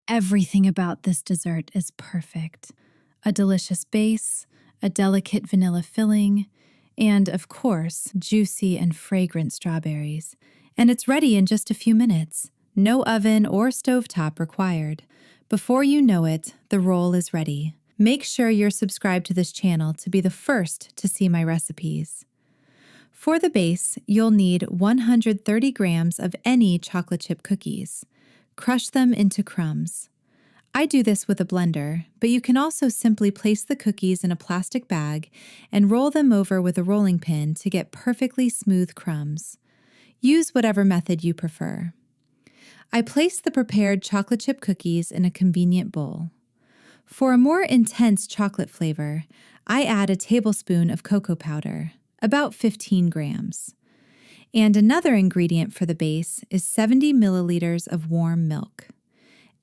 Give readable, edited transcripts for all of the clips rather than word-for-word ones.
Everything about this dessert is perfect. A delicious base, a delicate vanilla filling, and of course, juicy and fragrant strawberries. And it's ready in just a few minutes. No oven or stovetop required. Before you know it, the roll is ready. Make sure you're subscribed to this channel to be the first to see my recipes. For the base, you'll need 130 grams of any chocolate chip cookies. Crush them into crumbs. I do this with a blender, but you can also simply place the cookies in a plastic bag and roll them over with a rolling pin to get perfectly smooth crumbs. Use whatever method you prefer. I place the prepared chocolate chip cookies in a convenient bowl. For a more intense chocolate flavor, I add a tablespoon of cocoa powder, about 15 grams. And another ingredient for the base is 70 milliliters of warm milk.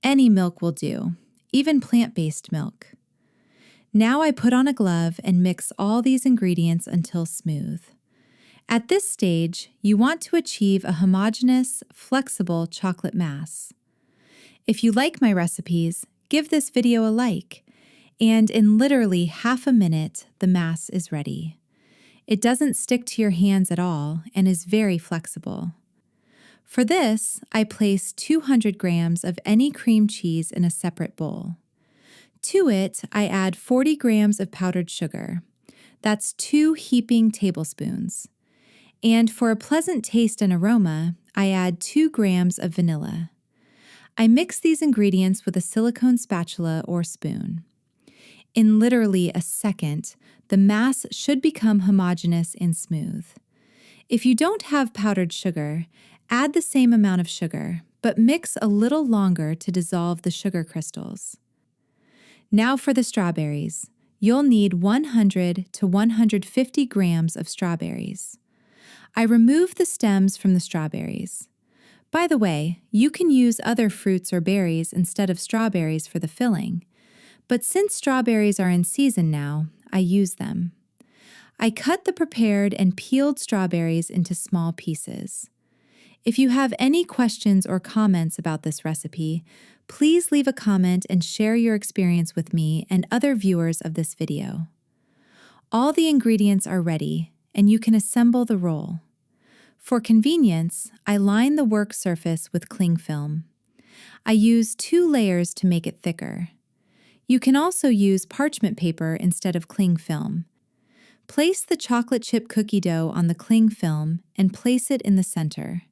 Any milk will do, even plant-based milk. Now I put on a glove and mix all these ingredients until smooth. At this stage, you want to achieve a homogeneous, flexible chocolate mass. If you like my recipes, give this video a like, and in literally half a minute, the mass is ready. It doesn't stick to your hands at all and is very flexible. For this, I place 200 grams of any cream cheese in a separate bowl. To it, I add 40 grams of powdered sugar. That's 2 heaping tablespoons. And for a pleasant taste and aroma, I add 2 grams of vanilla. I mix these ingredients with a silicone spatula or spoon. In literally a second, the mass should become homogeneous and smooth. If you don't have powdered sugar, add the same amount of sugar, but mix a little longer to dissolve the sugar crystals. Now for the strawberries. You'll need 100 to 150 grams of strawberries. I remove the stems from the strawberries. By the way, you can use other fruits or berries instead of strawberries for the filling. But since strawberries are in season now, I use them. I cut the prepared and peeled strawberries into small pieces. If you have any questions or comments about this recipe, please leave a comment and share your experience with me and other viewers of this video. All the ingredients are ready, and you can assemble the roll. For convenience, I line the work surface with cling film. I use 2 layers to make it thicker. You can also use parchment paper instead of cling film. Place the chocolate chip cookie dough on the cling film and place it in the center.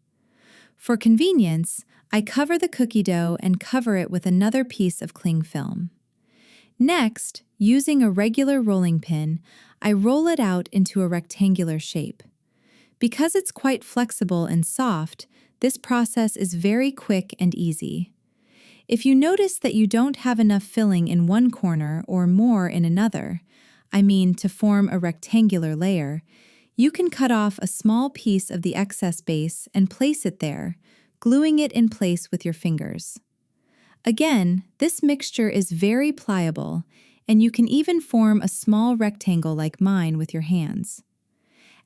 For convenience, I cover the cookie dough and cover it with another piece of cling film. Next, using a regular rolling pin, I roll it out into a rectangular shape. Because it's quite flexible and soft, this process is very quick and easy. If you notice that you don't have enough filling in one corner or more in another, to form a rectangular layer, you can cut off a small piece of the excess base and place it there, gluing it in place with your fingers. Again, this mixture is very pliable, and you can even form a small rectangle like mine with your hands.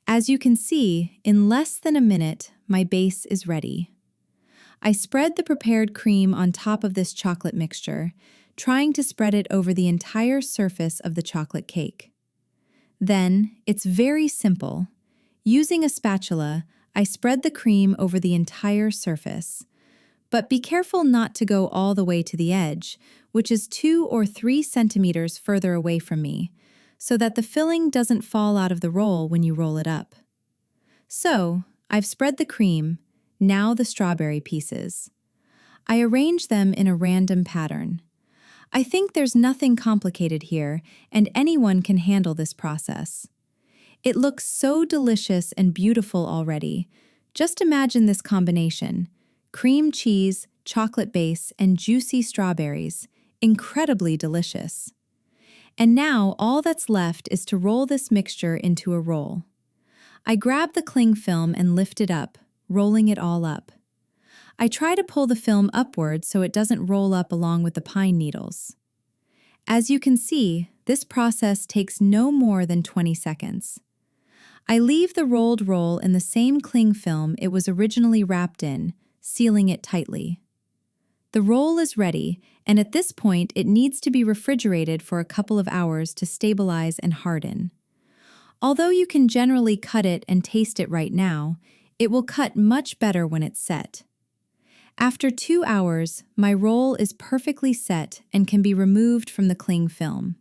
As you can see, in less than a minute, my base is ready. I spread the prepared cream on top of this chocolate mixture, trying to spread it over the entire surface of the chocolate cake. Then, it's very simple. Using a spatula, I spread the cream over the entire surface. But be careful not to go all the way to the edge, which is 2 or 3 centimeters further away from me, so that the filling doesn't fall out of the roll when you roll it up. So, I've spread the cream. Now the strawberry pieces. I arrange them in a random pattern. I think there's nothing complicated here, and anyone can handle this process. It looks so delicious and beautiful already. Just imagine this combination: cream cheese, chocolate base, and juicy strawberries. Incredibly delicious. And now all that's left is to roll this mixture into a roll. I grab the cling film and lift it up, rolling it all up. I try to pull the film upward so it doesn't roll up along with the pine needles. As you can see, this process takes no more than 20 seconds. I leave the rolled roll in the same cling film it was originally wrapped in, sealing it tightly. The roll is ready, and at this point it needs to be refrigerated for a couple of hours to stabilize and harden. Although you can generally cut it and taste it right now, it will cut much better when it's set. After 2 hours, my roll is perfectly set and can be removed from the cling film.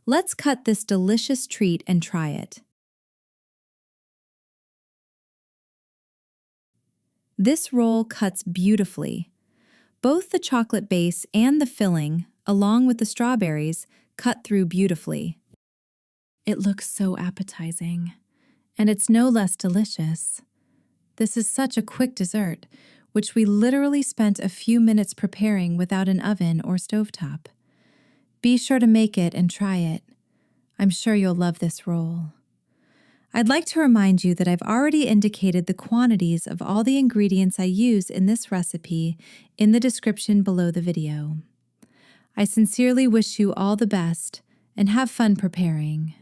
Let's cut this delicious treat and try it. This roll cuts beautifully. Both the chocolate base and the filling, along with the strawberries, cut through beautifully. It looks so appetizing, and it's no less delicious. This is such a quick dessert, which we literally spent a few minutes preparing without an oven or stovetop. Be sure to make it and try it. I'm sure you'll love this roll. I'd like to remind you that I've already indicated the quantities of all the ingredients I use in this recipe in the description below the video. I sincerely wish you all the best and have fun preparing.